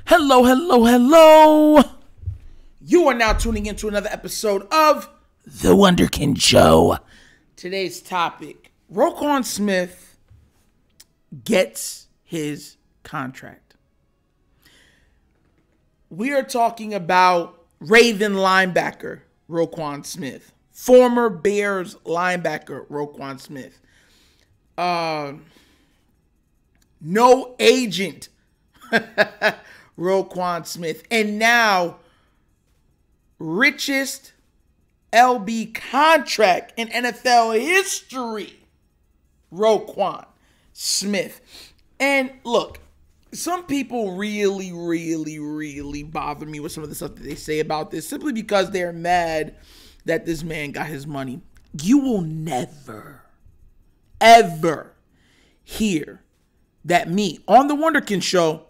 Hello, hello, hello. You are now tuning into another episode of The Wunderkind Show. Today's topic, Roquan Smith gets his contract. We are talking about Raven linebacker Roquan Smith, former Bears linebacker Roquan Smith, no agent Roquan Smith, and now richest LB contract in NFL history, Roquan Smith. And look, some people really bother me with some of the stuff that they say about this simply because they're mad that this man got his money. You will never, ever hear that me on the Wunderkind Show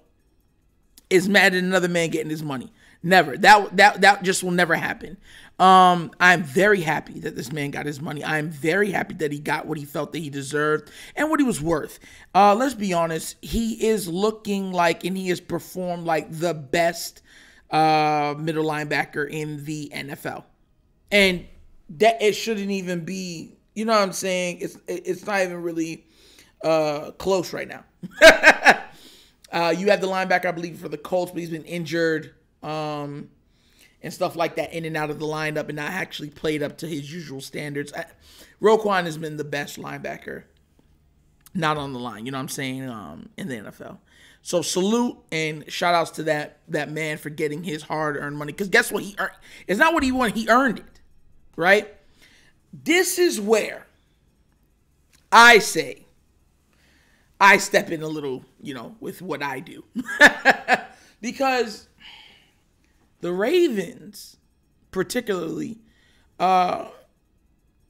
is mad at another man getting his money. Never. That just will never happen. I'm very happy that this man got his money. I'm very happy that he got what he felt that he deserved and what he was worth. Let's be honest. He is looking like, and he has performed like the best middle linebacker in the NFL. And that it shouldn't even be, you know what I'm saying? It's not even really close right now. You have the linebacker, I believe, for the Colts, but he's been injured and stuff like that, in and out of the lineup, and not actually played up to his usual standards. Roquan has been the best linebacker, not on the line, you know what I'm saying, in the NFL. So salute and shout outs to that man for getting his hard-earned money. Because guess what? He earned. It's not what he wanted. He earned it, right? This is where I say I step in a little, with what I do. Because the Ravens, particularly,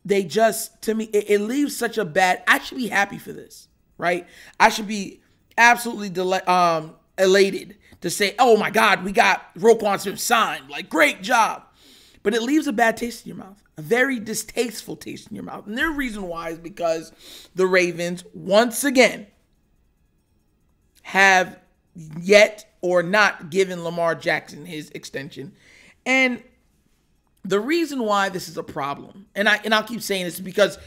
they just, to me, it leaves such a bad, I should be happy for this, right? I should be absolutely elated to say, oh my God, we got Roquan Smith signed. Like, great job. But it leaves a bad taste in your mouth, a very distasteful taste in your mouth. And the reason why is because the Ravens, once again, have yet or not given Lamar Jackson his extension. And the reason why this is a problem, and I'll keep saying this, is because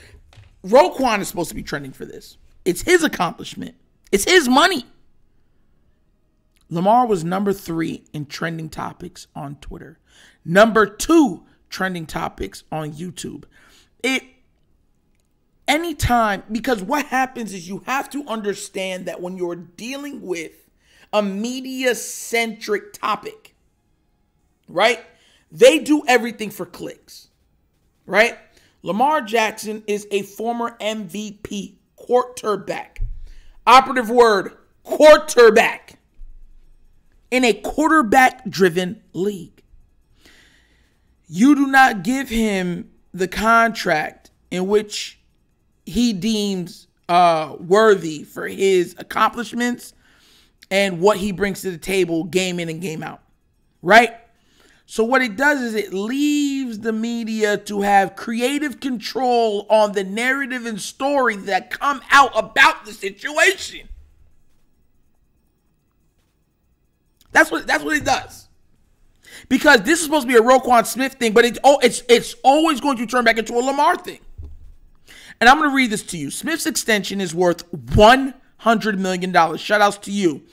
Roquan is supposed to be trending for this. It's his accomplishment. It's his money. Lamar was number 3 in trending topics on Twitter. Number 2 trending topics on YouTube. Anytime, because what happens is you have to understand that when you're dealing with a media-centric topic, right? They do everything for clicks, right? Lamar Jackson is a former MVP quarterback. Operative word, quarterback. In a quarterback-driven league. You do not give him the contract in which he deems worthy for his accomplishments and what he brings to the table game in and game out, right? So what it does is it leaves the media to have creative control on the narrative and story that come out about the situation. That's what it does. Because this is supposed to be a Roquan Smith thing, but it's always going to turn back into a Lamar thing. And I'm going to read this to you. Smith's extension is worth $100 million. Shout outs to you.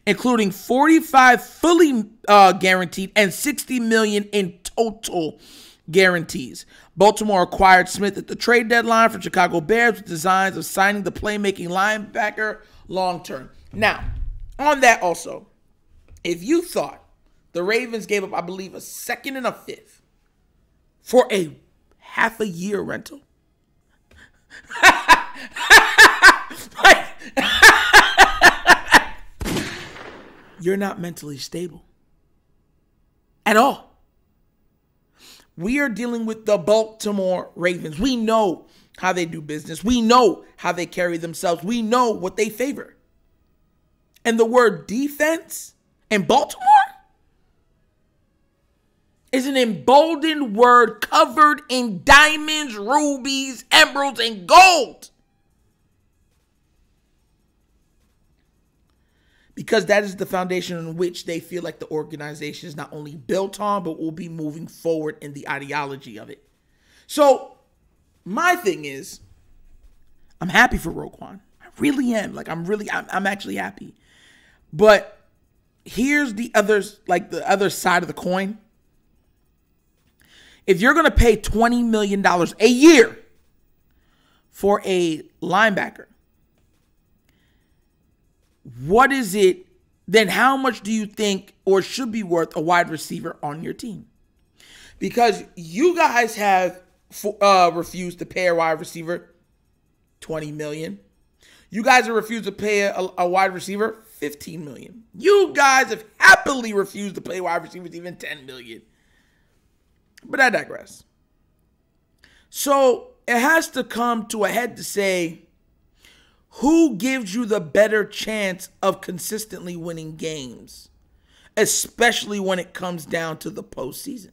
Including 45 fully guaranteed and $60 million in total guarantees. Baltimore acquired Smith at the trade deadline from Chicago Bears with designs of signing the playmaking linebacker long term. Now, on that also, if you thought the Ravens gave up, I believe, a second and a fifth for a half a year rental, you're not mentally stable at all. We are dealing with the Baltimore Ravens. We know how they do business. We know how they carry themselves. We know what they favor. And the word defense in Baltimore is an emboldened word covered in diamonds, rubies, emeralds, and gold. because that is the foundation on which they feel like the organization is not only built on, but will be moving forward in the ideology of it. So my thing is, I'm happy for Roquan. I really am. Like, I'm actually happy. But here's the other side of the coin. If you're going to pay $20 million a year for a linebacker, what is it, then how much do you think or should be worth a wide receiver on your team? Because you guys have refused to pay a wide receiver $20 million. You guys have refused to pay a wide receiver $15 million. You guys have happily refused to pay wide receivers even $10 million. But I digress. So it has to come to a head to say, who gives you the better chance of consistently winning games, especially when it comes down to the postseason?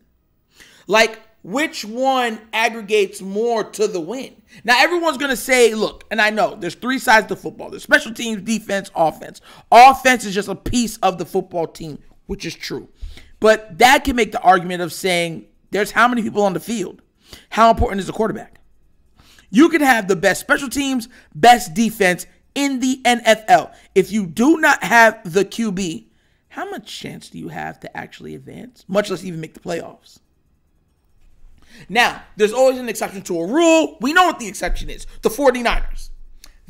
Like, which one aggregates more to the win? Now, everyone's going to say, look, and I know there's three sides to football. There's special teams, defense, offense. Offense is just a piece of the football team, which is true. But that can make the argument of saying there's how many people on the field. How important is the quarterback? You can have the best special teams, best defense in the NFL. If you do not have the QB, how much chance do you have to actually advance, much less even make the playoffs? Now, there's always an exception to a rule. We know what the exception is. The 49ers.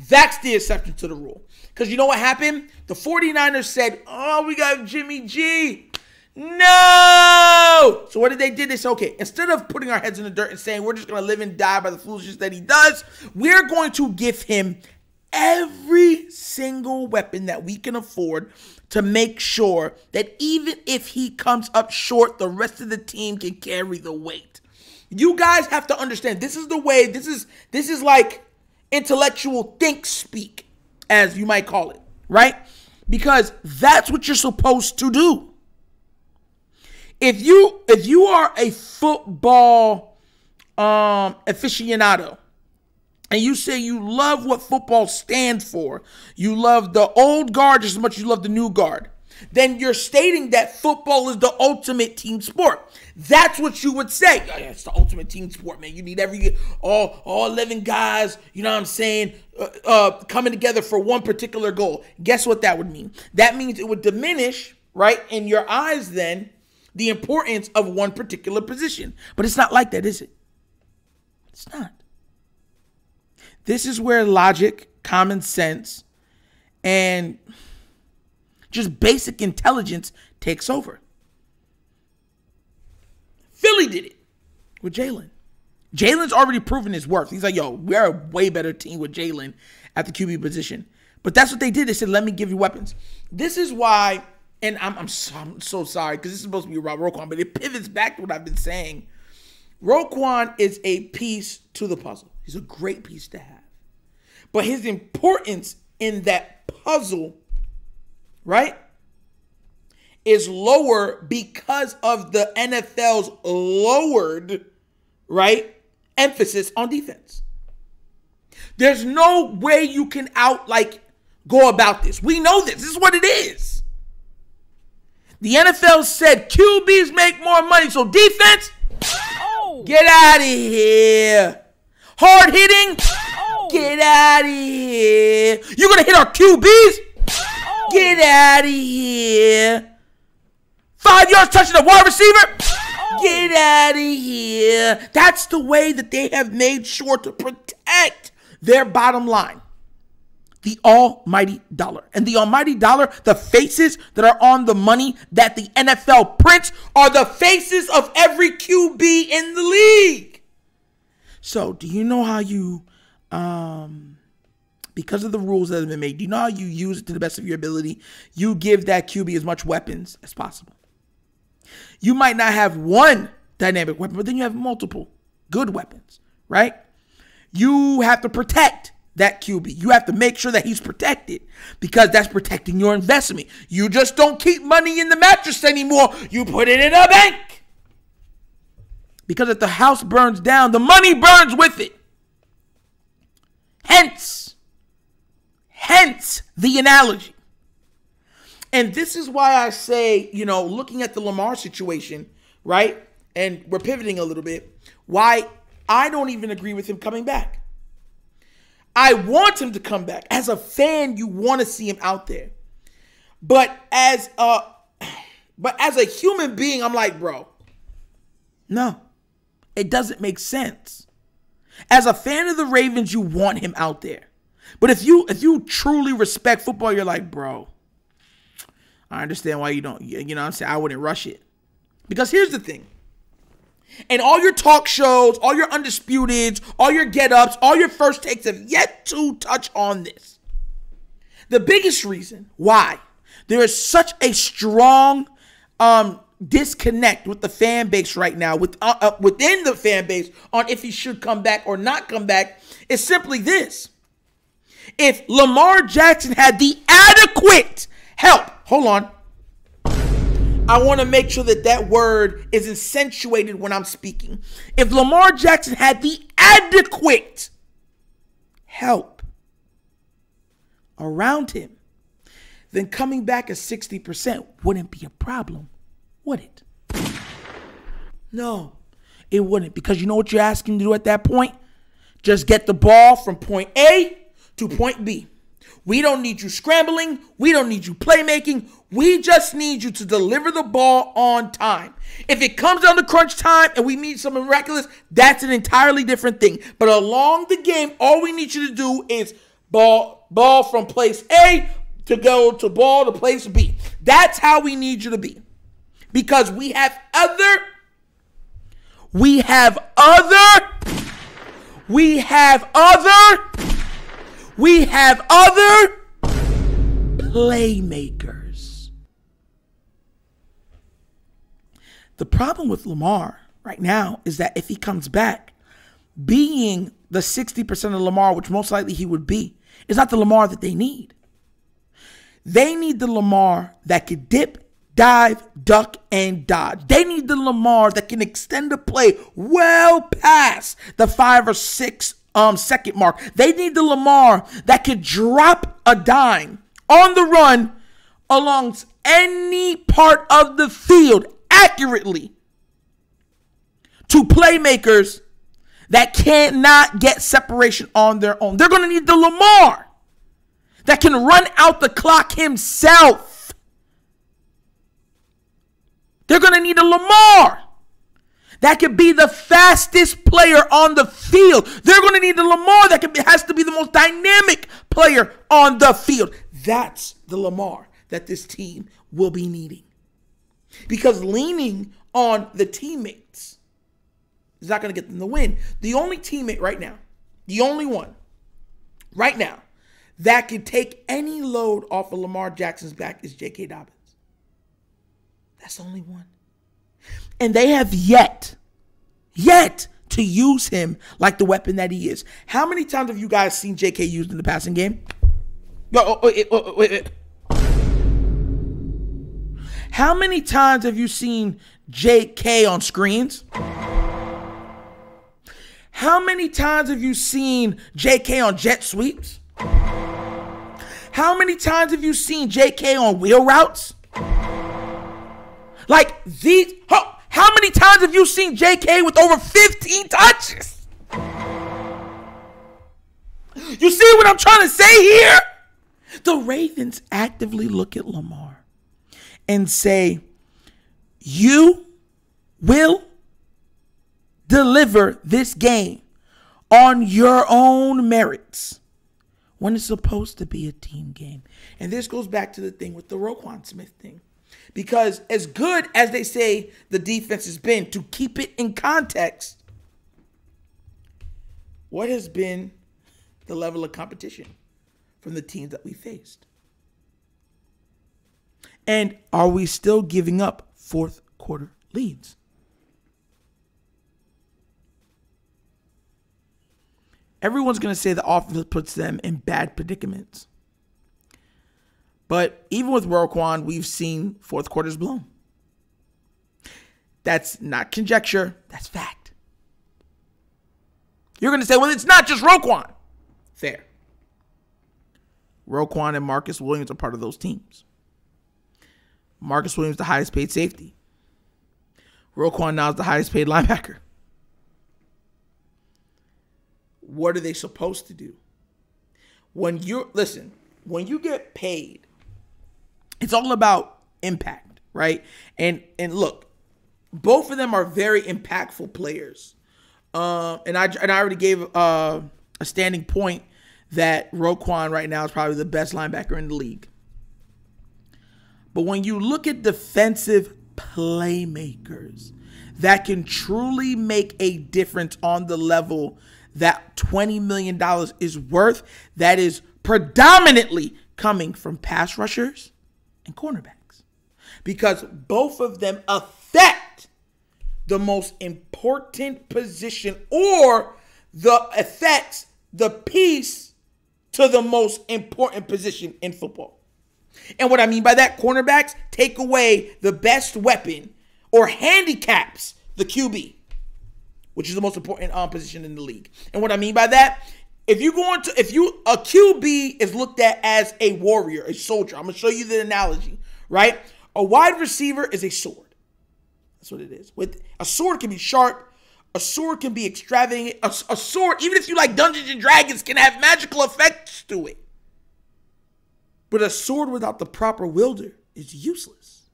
That's the exception to the rule. Because you know what happened? The 49ers said, oh, we got Jimmy G. No! So what did they do? They said, okay, instead of putting our heads in the dirt and saying we're just going to live and die by the foolishness that he does, we're going to give him every single weapon that we can afford to make sure that even if he comes up short, the rest of the team can carry the weight. You guys have to understand, this is the way, this is like intellectual think speak, as you might call it, right? Because that's what you're supposed to do. If you are a football aficionado and you say you love what football stands for, you love the old guard just as much as you love the new guard, then you're stating that football is the ultimate team sport. That's what you would say. Oh, yeah, it's the ultimate team sport, man. You need all 11 guys, you know what I'm saying, coming together for one particular goal. Guess what that would mean? That means it would diminish, right, in your eyes then, the importance of one particular position. But it's not like that, is it? It's not. This is where logic, common sense, and just basic intelligence takes over. Philly did it with Jalen. Jalen's already proven his worth. He's like, yo, we're a way better team with Jalen at the QB position. But that's what they did. They said, let me give you weapons. This is why, and I'm so sorry because this is supposed to be about Roquan, but it pivots back to what I've been saying. Roquan is a piece to the puzzle. He's a great piece to have. But his importance in that puzzle, right, is lower because of the NFL's lowered, right, emphasis on defense. There's no way you can go about this. We know this. This is what it is. The NFL said QBs make more money, so defense, get out of here. Hard hitting, get out of here. You're going to hit our QBs? Get out of here. 5 yards touching the wide receiver? Get out of here. That's the way that they have made sure to protect their bottom line. The almighty dollar. And the almighty dollar, the faces that are on the money that the NFL prints are the faces of every QB in the league. So, do you know how you, because of the rules that have been made, do you know how you use it to the best of your ability? You give that QB as much weapons as possible. You might not have one dynamic weapon, but then you have multiple good weapons, right? You have to protect that QB. You have to make sure that he's protected because that's protecting your investment. You just don't keep money in the mattress anymore. You put it in a bank. Because if the house burns down, the money burns with it. Hence the analogy. And this is why I say, looking at the Lamar situation, right? And we're pivoting a little bit, why I don't even agree with him coming back. I want him to come back. As a fan, you want to see him out there. But as a human being, I'm like, bro, no, it doesn't make sense. As a fan of the Ravens, you want him out there. But if you truly respect football, you're like, bro, I understand why you don't, what I'm saying? I wouldn't rush it. Because here's the thing. And all your talk shows, all your Undisputeds, all your get-ups, all your first takes have yet to touch on this. The biggest reason why there is such a strong disconnect with the fan base right now, within the fan base, on if he should come back or not come back, is simply this. If Lamar Jackson had the adequate help, hold on. I want to make sure that word is accentuated when I'm speaking. If Lamar Jackson had the adequate help around him, then coming back at 60% wouldn't be a problem, would it? No, it wouldn't. Because you know what you're asking to do at that point? Just get the ball from point A to point B. We don't need you scrambling. We don't need you playmaking. We just need you to deliver the ball on time. If it comes down to crunch time and we need something miraculous, that's an entirely different thing. But along the game, all we need you to do is ball from place A to go to ball to place B. That's how we need you to be. Because we have other playmakers. The problem with Lamar right now is that if he comes back, being the 60% of Lamar, which most likely he would be, is not the Lamar that they need. They need the Lamar that could dip, dive, duck, and dodge. They need the Lamar that can extend the play well past the 5 or 6 second mark. They need the Lamar that could drop a dime on the run along any part of the field accurately to playmakers that cannot get separation on their own. They're going to need the Lamar that can run out the clock himself. They're going to need a Lamar that could be the fastest player on the field. They're going to need the Lamar that has to be the most dynamic player on the field. That's the Lamar that this team will be needing. Because leaning on the teammates is not going to get them the win. The only teammate right now, the only one right now that can take any load off of Lamar Jackson's back is J.K. Dobbins. That's the only one. And they have yet to use him like the weapon that he is. How many times have you guys seen J.K. used in the passing game? Wait. How many times have you seen J.K. on screens? How many times have you seen J.K. on jet sweeps? How many times have you seen J.K. on wheel routes? Like these, how many times have you seen J.K. with over 15 touches? You see what I'm trying to say here? The Ravens actively look at Lamar and say, you will deliver this game on your own merits when it's supposed to be a team game. And this goes back to the thing with the Roquan Smith thing. Because as good as they say the defense has been, to keep it in context, what has been the level of competition from the teams that we faced? And are we still giving up fourth quarter leads? Everyone's going to say the offense puts them in bad predicaments. But even with Roquan, we've seen fourth quarters blown. That's not conjecture. That's fact. You're going to say, well, it's not just Roquan. Fair. Roquan and Marcus Williams are part of those teams. Marcus Williams, the highest paid safety. Roquan now is the highest paid linebacker. What are they supposed to do? When you get paid, it's all about impact, right? And look, both of them are very impactful players. And I already gave a standing point that Roquan right now is probably the best linebacker in the league. But when you look at defensive playmakers that can truly make a difference on the level that $20 million is worth, that is predominantly coming from pass rushers and cornerbacks. Because both of them affect the most important position, or affects the piece to the most important position in football. And what I mean by that, cornerbacks take away the best weapon or handicaps the QB, which is the most important position in the league. And what I mean by that, a QB is looked at as a warrior, a soldier. I'm going to show you the analogy, right? A wide receiver is a sword. That's what it is. With a sword can be sharp. A sword can be extravagant. A sword, even if you like Dungeons and Dragons, can have magical effects to it. But a sword without the proper wielder is useless.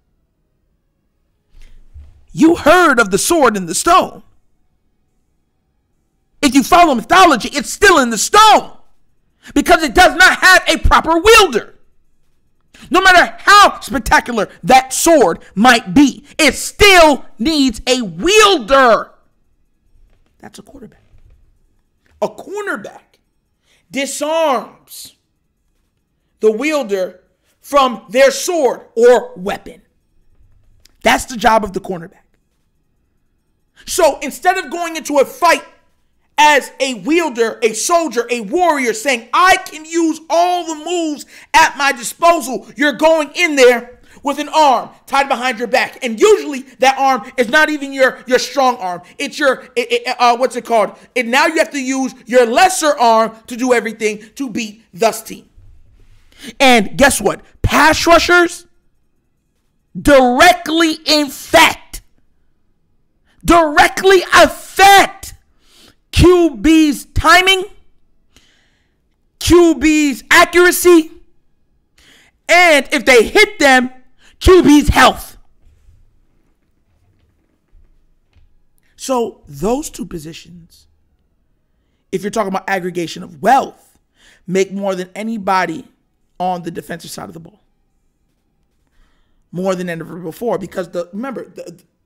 You heard of the sword in the stone. If you follow mythology, it's still in the stone because it does not have a proper wielder. No matter how spectacular that sword might be, it still needs a wielder. That's a quarterback. A cornerback disarms the wielder from their sword or weapon. That's the job of the cornerback. So instead of going into a fight as a wielder, a soldier, a warrior, saying, I can use all the moves at my disposal, you're going in there with an arm tied behind your back. And usually that arm is not even your strong arm. It's what's it called? And now you have to use your lesser arm to do everything to beat this team. And guess what? Pass rushers directly affect QB's timing, QB's accuracy, and if they hit them, QB's health. So those two positions, if you're talking about aggregation of wealth, make more than anybody on the defensive side of the ball. More than ever before, because remember,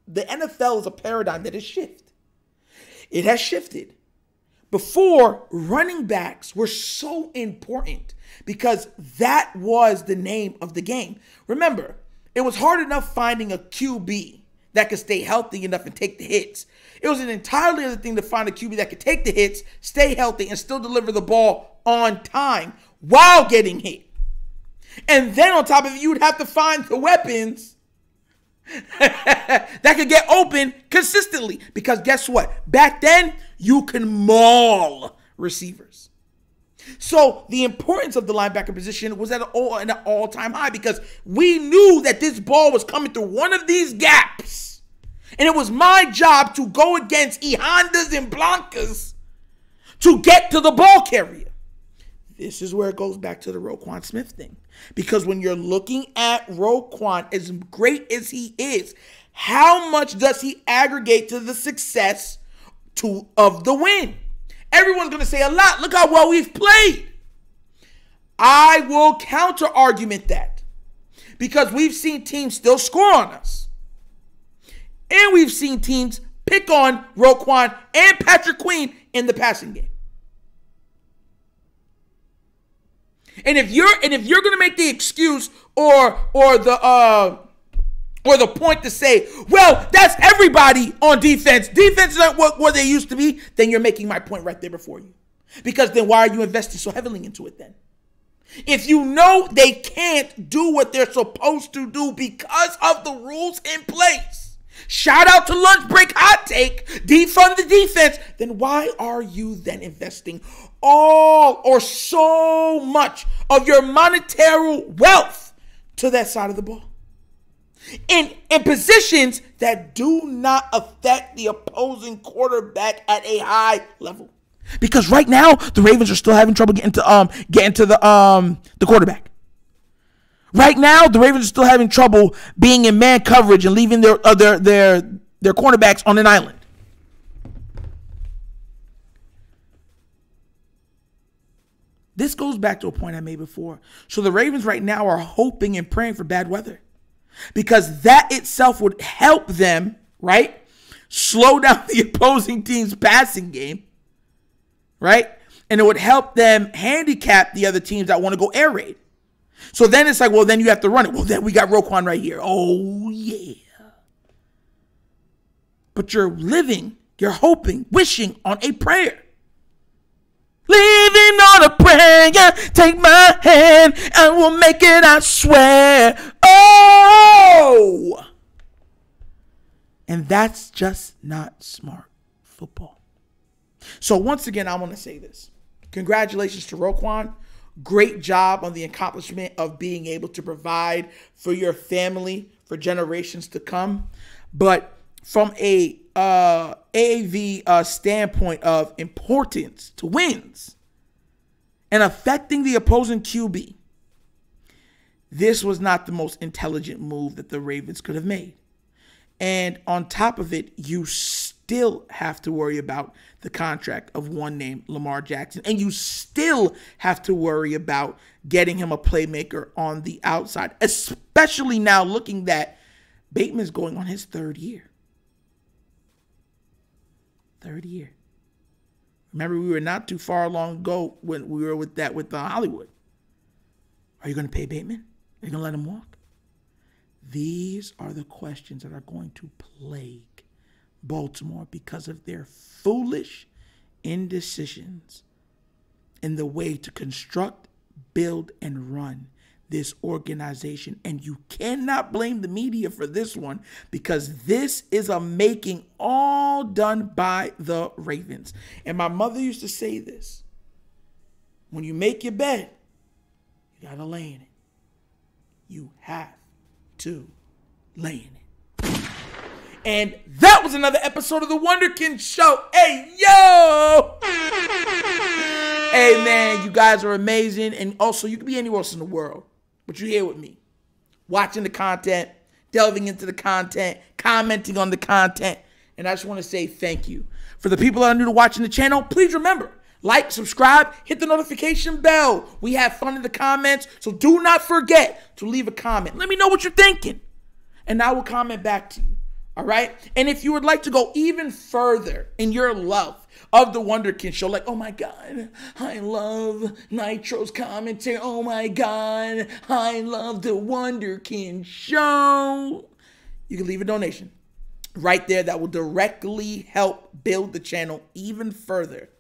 the NFL is a paradigm that has shifted. It has shifted. Before, running backs were so important because that was the name of the game. Remember, it was hard enough finding a QB that could stay healthy enough and take the hits. It was an entirely other thing to find a QB that could take the hits, stay healthy, and still deliver the ball on time while getting hit. And then on top of it, you would have to find the weapons that could get open consistently. Because guess what? Back then, you can maul receivers. So the importance of the linebacker position was at an all-time high because we knew that this ball was coming through one of these gaps. And it was my job to go against E Hondas and Blancas to get to the ball carrier. This is where it goes back to the Roquan Smith thing. Because when you're looking at Roquan, as great as he is, how much does he aggregate to the success of the win? Everyone's going to say a lot. Look how well we've played. I will counter-argument that. Because we've seen teams still score on us. And we've seen teams pick on Roquan and Patrick Queen in the passing game. And if you're going to make the excuse or the point to say, well, that's everybody on defense. Defense is not what they used to be. Then you're making my point right there before you. Because then why are you investing so heavily into it then? If you know they can't do what they're supposed to do because of the rules in place. Shout out to Lunch Break Hot Take. Defund the defense. Then why are you then investing all or so much of your monetary wealth to that side of the ball? in positions that do not affect the opposing quarterback at a high level. Because right now the Ravens are still having trouble getting to the quarterback. Right now the Ravens are still having trouble being in man coverage and leaving their cornerbacks on an island. This goes back to a point I made before. So the Ravens right now are hoping and praying for bad weather, because that itself would help them, right, slow down the opposing team's passing game, right? And it would help them handicap the other teams that want to go air raid. So then it's like, well, then you have to run it. Well, then we got Roquan right here. Oh, yeah. But you're hoping, wishing on a prayer. Living on a prayer, take my hand, and we'll make it, I swear. Oh! And that's just not smart football. So once again, I want to say this. Congratulations to Roquan. Great job on the accomplishment of being able to provide for your family for generations to come. But from a AAV standpoint of importance to wins and affecting the opposing QB, this was not the most intelligent move that the Ravens could have made. And on top of it, you still have to worry about the contract of one named Lamar Jackson. And you still have to worry about getting him a playmaker on the outside, especially now looking that Bateman's going on his third year. Third year. Remember, we were not too far long ago when we were with Hollywood. Are you going to pay Bateman? Are you going to let him walk? These are the questions that are going to plague Baltimore because of their foolish indecisions in the way to construct, build, and run this organization. And you cannot blame the media for this one, because this is a making all done by the Ravens. And my mother used to say this: when you make your bed, you gotta lay in it. You have to lay in it. And that was another episode of The Wunderkind Show. Hey, yo! Hey, man, you guys are amazing. And also, you could be anywhere else in the world, but you're here with me, watching the content, delving into the content, commenting on the content. And I just want to say thank you. For the people that are new to watching the channel, please remember, like, subscribe, hit the notification bell. We have fun in the comments, so do not forget to leave a comment. Let me know what you're thinking, and I will comment back to you. All right? And if you would like to go even further in your love of The Wunderkind Show, like, oh my God, I love Nitro's commentary. Oh my God, I love The Wunderkind Show. You can leave a donation right there that will directly help build the channel even further.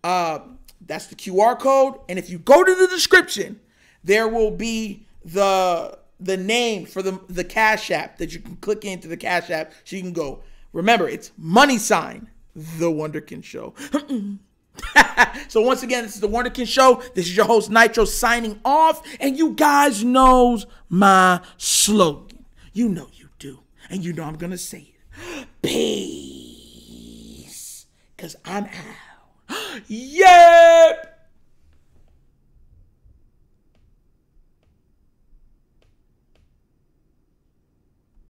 That's the QR code. And if you go to the description, there will be the name for the Cash App that you can click into the Cash App so you can go. Remember, it's $, The Wunderkind Show. So once again, this is The Wunderkind Show. This is your host, Nitro, signing off. And you guys knows my slogan. You know you do. And you know I'm going to say it. Peace. Because I'm out. Yeah!